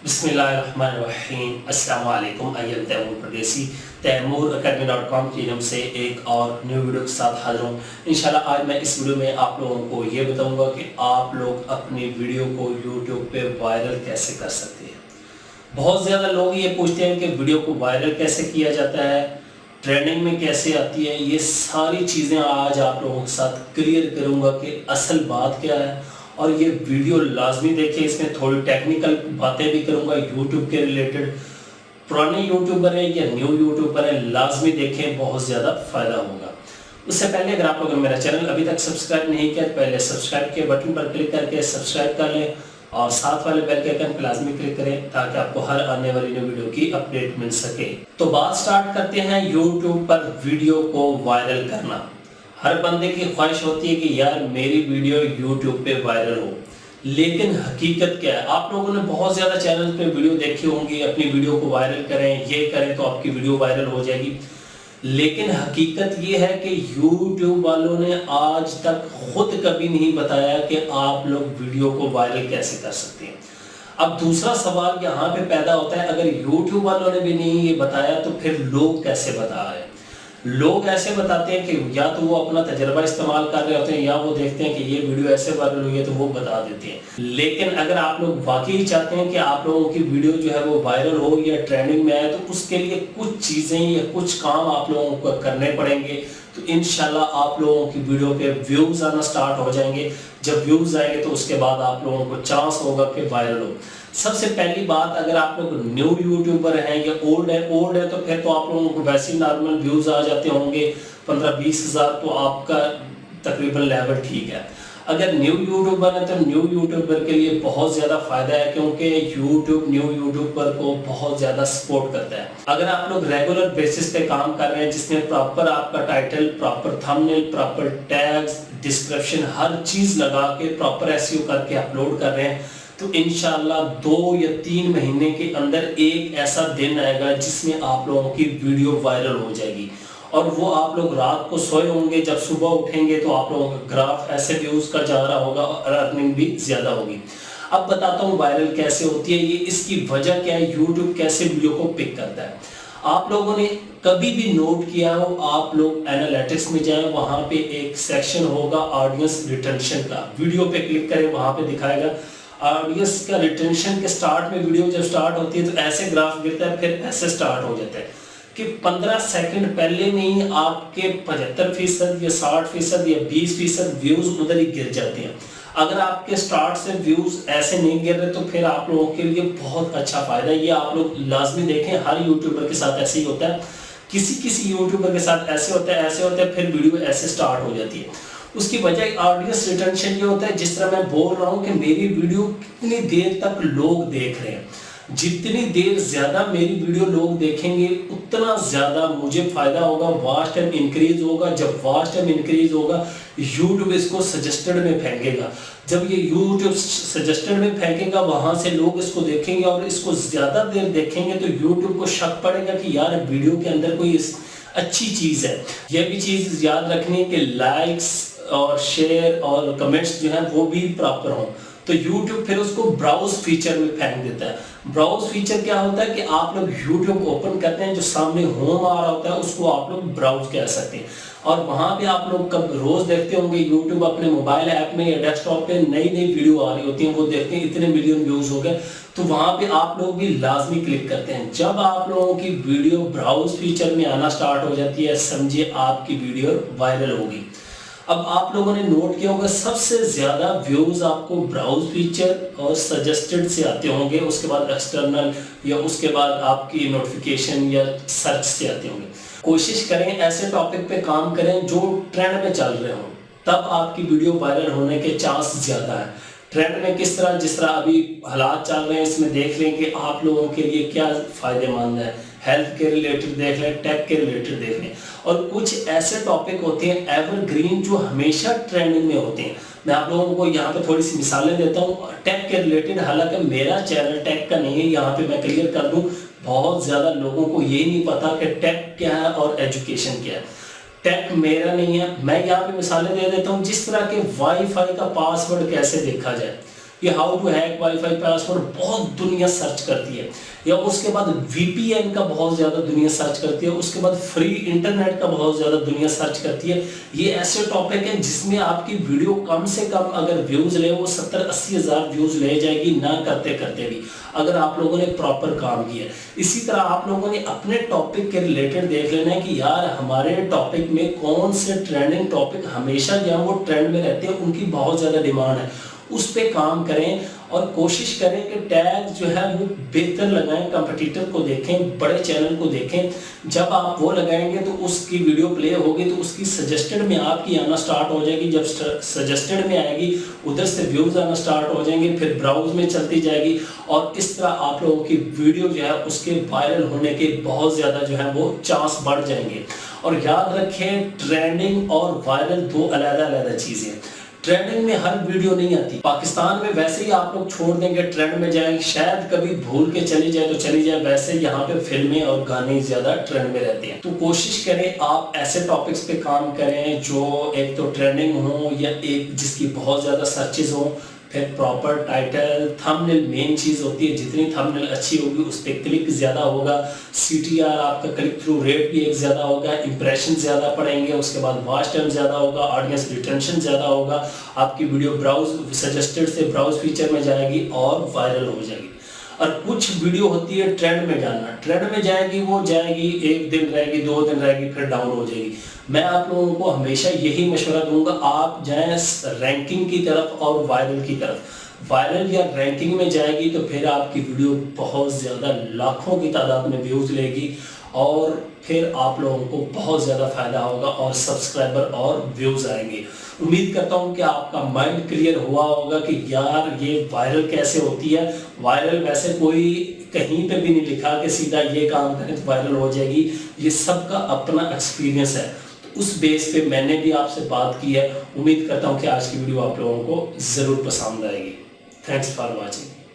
बिस्मिल्लाहिर्रहमानिर्रहीम। अस्सलाम वालेकुम। आई एम तैमूर परदेसी तैमूरacademy.com की तरफ से एक और न्यू वीडियो के साथ हाजिर हूँ। इंशाल्लाह आज मैं इस वीडियो में आप लोगों को ये बताऊंगा कि आप लोग अपनी वीडियो को यूट्यूब पे वायरल कैसे कर सकते हैं। बहुत ज़्यादा लोग ये पूछते हैं कि वीडियो को वायरल कैसे किया जाता है, ट्रेंडिंग में कैसे आती है। ये सारी चीज़ें आज आप लोगों के साथ क्लियर करूँगा कि असल बात क्या है, और ये वीडियो लाजमी देखें। इसमें थोड़ी टेक्निकल बातें भी करूँगा यूट्यूब के रिलेटेड। पुराने यूट्यूबर हैं या न्यू यूट्यूबर हैं, लाजमी देखें, बहुत ज़्यादा फ़ायदा होगा। उससे पहले अगर आप लोगों ने मेरा चैनल अभी तक सब्सक्राइब नहीं किया, पहले सब्सक्राइब के बटन पर क्लिक करके सब्सक्राइब कर लें और साथ वाले बेल के आइकन पर लाजमी क्लिक करें ताकि आपको हर आने वाली न्यू वीडियो की अपडेट मिल सके। तो बात स्टार्ट करते हैं यूट्यूब पर वीडियो को वायरल करना। हर बंदे की ख्वाहिश होती है कि यार मेरी वीडियो यूट्यूब पे वायरल हो, लेकिन हकीकत क्या है? आप लोगों ने बहुत ज़्यादा चैनल पे वीडियो देखी होंगी, अपनी वीडियो को वायरल करें, ये करें तो आपकी वीडियो वायरल हो जाएगी। लेकिन हकीकत ये है कि यूट्यूब वालों ने आज तक खुद कभी नहीं बताया कि आप लोग वीडियो को वायरल कैसे कर सकते हैं। अब दूसरा सवाल यहाँ पे पैदा होता है, अगर यूट्यूब वालों ने भी नहीं ये बताया तो फिर लोग कैसे बता रहे हैं? लोग ऐसे बताते हैं कि या तो वो अपना तजर्बा इस्तेमाल कर रहे होते हैं या वो देखते हैं कि ये वीडियो ऐसे वायरल हुई है तो वो बता देते हैं। लेकिन अगर आप लोग वाकई चाहते हैं कि आप लोगों की वीडियो जो है वो वायरल हो या ट्रेंडिंग में आए, तो उसके लिए कुछ चीज़ें या कुछ काम आप लोगों को करने पड़ेंगे। तो इंशाल्लाह आप लोगों की वीडियो पे व्यूज़ आना स्टार्ट हो जाएंगे। जब व्यूज़ आएंगे तो उसके बाद आप लोगों को चांस होगा कि वायरल हो। सबसे पहली बात, अगर आप लोग न्यू यूट्यूबर हैं या ओल्ड है तो फिर तो आप लोगों को वैसे ही नॉर्मल व्यूज़ आ जाते होंगे 15-20 हज़ार, तो आपका तकरीबन लेवल ठीक है। अगर न्यू यूट्यूबर है तो न्यू यूट्यूबर के लिए बहुत ज़्यादा फ़ायदा है, क्योंकि यूट्यूब न्यू यूट्यूबर को बहुत ज़्यादा सपोर्ट करता है। अगर आप लोग रेगुलर बेसिस पे काम कर रहे हैं जिसमें प्रॉपर आपका title, proper thumbnail, proper tags, description, हर चीज़ लगा के प्रॉपर एसईओ करके अपलोड कर रहे हैं, तो इंशाल्लाह 2 या 3 महीने के अंदर एक ऐसा दिन आएगा जिसमें आप लोगों की वीडियो वायरल हो जाएगी। और वो आप लोग रात को सोए होंगे, जब सुबह उठेंगे तो आप लोगों का ग्राफ ऐसे व्यूज़ का जा रहा होगा और अर्निंग भी ज़्यादा होगी। अब बताता हूँ वायरल कैसे होती है ये, इसकी वजह क्या है, यूट्यूब कैसे वीडियो को पिक करता है। आप लोगों ने कभी भी नोट किया हो, आप लोग एनालिटिक्स में जाएं, वहाँ पे एक सेक्शन होगा ऑडियंस रिटेंशन का, वीडियो पे क्लिक करें, वहाँ पे दिखाएगा ऑडियंस का रिटेंशन के स्टार्ट में। वीडियो जब स्टार्ट होती है तो ऐसे ग्राफ गिरता है, फिर ऐसे स्टार्ट हो जाता है कि 15 सेकंड पहले में ही आपके 75% या 60% या 20% व्यूज उधर ही गिर जाते हैं। अगर आपके स्टार्ट से व्यूज ऐसे नहीं गिर रहे तो फिर आप लोगों के लिए बहुत अच्छा फायदा है। ये आप लोग लाजमी देखें, हर यूट्यूबर के साथ ऐसे ही होता है, किसी यूट्यूबर के साथ ऐसे होता है, फिर वीडियो ऐसे स्टार्ट हो जाती है। उसकी वजह ऑडियंस रिटेंशन ये होता है, जिस तरह मैं बोल रहा हूँ कि मेरी वीडियो कितनी देर तक लोग देख रहे हैं, जितनी देर ज्यादा मेरी वीडियो लोग देखेंगे उतना ज्यादा मुझे फायदा होगा, वॉच टाइम इंक्रीज होगा। जब वॉच टाइम इंक्रीज होगा यूट्यूब इसको सजेस्टेड में फेंकेगा। जब ये यूट्यूब सजेस्टेड में फेंकेगा वहां से लोग इसको देखेंगे और इसको ज्यादा देर देखेंगे तो यूट्यूब को शक पड़ेगा कि यार वीडियो के अंदर कोई अच्छी चीज है। यह भी चीज याद रखनी है कि लाइक्स और शेयर और कमेंट्स जो है वो भी प्रॉपर हों, तो YouTube फिर उसको ब्राउज फीचर में फेंक देता है। ब्राउज फीचर क्या होता है कि आप लोग YouTube ओपन करते हैं, जो सामने होम आ रहा होता है उसको आप लोग ब्राउज कह सकते हैं, और वहां पे आप लोग कब रोज देखते होंगे YouTube अपने मोबाइल ऐप में या डेस्कटॉप पे नई वीडियो आ रही होती है, वो देखते हैं इतने मिलियन व्यूज हो गए, तो वहां पे आप लोग भी लाजमी क्लिक करते हैं। जब आप लोगों की वीडियो ब्राउज फीचर में आना स्टार्ट हो जाती है, समझिए आपकी वीडियो वायरल होगी। अब आप लोगों ने नोट किया होगा सबसे ज्यादा व्यूज आपको ब्राउज फीचर और सजेस्टेड से आते होंगे, उसके बाद एक्सटर्नल या उसके बाद आपकी नोटिफिकेशन या सर्च से आते होंगे। कोशिश करें ऐसे टॉपिक पे काम करें जो ट्रेंड में चल रहे हो, तब आपकी वीडियो वायरल होने के चांस ज्यादा है। ट्रेंड में किस तरह, जिस तरह अभी हालात चल रहे हैं इसमें देख लें कि आप लोगों के लिए क्या फायदेमंद है, हेल्थ के रिलेटेड देख लें, टेक के रिलेटेड देख लें, और कुछ ऐसे टॉपिक होते हैं एवरग्रीन जो हमेशा ट्रेंडिंग में होते हैं। मैं आप लोगों को यहाँ पे थोड़ी सी मिसालें देता हूँ टेक के रिलेटेड। हालांकि मेरा चैनल टेक का नहीं है, यहाँ पे मैं क्लियर कर दूँ, बहुत ज़्यादा लोगों को ये नहीं पता कि टेक क्या है और एजुकेशन क्या है। टेक मेरा नहीं है, मैं यहाँ पे मिसालें दे देता हूँ, जिस तरह के वाईफाई का पासवर्ड कैसे देखा जाए। ये how to hack WiFi password बहुत दुनिया सर्च करती है, या उसके बाद वीपीएन का बहुत ज़्यादा दुनिया सर्च करती है, उसके बाद फ्री इंटरनेट का बहुत ज़्यादा दुनिया सर्च करती है। ये ऐसे टॉपिक हैं जिसमें आपकी वीडियो कम से कम अगर व्यूज़ ले वो 70-80 हज़ार व्यूज़ ले जाएगी ना करते करते भी, अगर आप लोगों ने प्रॉपर काम किया। इसी तरह आप लोगों ने अपने टॉपिक के रिलेटेड देख लेना है कि यार हमारे टॉपिक में कौन से ट्रेंडिंग टॉपिक हमेशा जो है वो ट्रेंड में रहते हैं, उनकी बहुत ज़्यादा डिमांड है, उस पे काम करें और कोशिश करें कि टैग जो है वो बेहतर लगाएं, कंपटीटर को देखें, बड़े चैनल को देखें। जब आप वो लगाएंगे तो उसकी वीडियो प्ले होगी तो उसकी सजेस्टेड में आपकी आना स्टार्ट हो जाएगी। जब सजेस्टेड में आएगी उधर से व्यूज़ आना स्टार्ट हो जाएंगे, फिर ब्राउज में चलती जाएगी और इस तरह आप लोगों की वीडियो जो है उसके वायरल होने के बहुत ज़्यादा जो है वो चांस बढ़ जाएंगे। और याद रखें, ट्रेंडिंग और वायरल दो अलग-अलग चीज़ें हैं। ट्रेंडिंग में हर वीडियो नहीं आती। पाकिस्तान में वैसे ही आप लोग छोड़ देंगे, ट्रेंड में जाएंगे, शायद कभी भूल के चली जाए तो चली जाए, वैसे यहाँ पे फिल्में और गाने ज्यादा ट्रेंड में रहते हैं। तो कोशिश करें आप ऐसे टॉपिक्स पे काम करें जो एक तो ट्रेंडिंग हो या एक जिसकी बहुत ज्यादा सर्चेज हो, फिर प्रॉपर टाइटल, थंबनेल मेन चीज़ होती है। जितनी थंबनेल अच्छी होगी उस पर क्लिक ज़्यादा होगा, सीटीआर आपका क्लिक थ्रू रेट भी एक ज़्यादा होगा, इंप्रेशन ज़्यादा पड़ेंगे, उसके बाद वॉच टाइम ज़्यादा होगा, ऑडियंस रिटेंशन ज़्यादा होगा, आपकी वीडियो ब्राउज सजेस्टेड से ब्राउज फीचर में जाएगी और वायरल हो जाएगी। और कुछ वीडियो होती है ट्रेंड में जाना, ट्रेंड में जाएगी, वो जाएगी, एक दिन रहेगी, 2 दिन रहेगी, फिर डाउन हो जाएगी। मैं आप लोगों को हमेशा यही मशवरा दूंगा, आप जाएं रैंकिंग की तरफ और वायरल की तरफ। वायरल या रैंकिंग में जाएगी तो फिर आपकी वीडियो बहुत ज़्यादा लाखों की तादाद में व्यूज़ लेगी और फिर आप लोगों को बहुत ज़्यादा फ़ायदा होगा और सब्सक्राइबर और व्यूज़ आएंगे। उम्मीद करता हूँ कि आपका माइंड क्लियर हुआ होगा कि यार ये वायरल कैसे होती है। वायरल वैसे कोई कहीं पे भी नहीं लिखा कि सीधा ये काम करें तो वायरल हो जाएगी, ये सबका अपना एक्सपीरियंस है। तो उस बेस पे मैंने भी आपसे बात की है। उम्मीद करता हूँ कि आज की वीडियो आप लोगों को ज़रूर पसंद आएगी। Thanks for watching.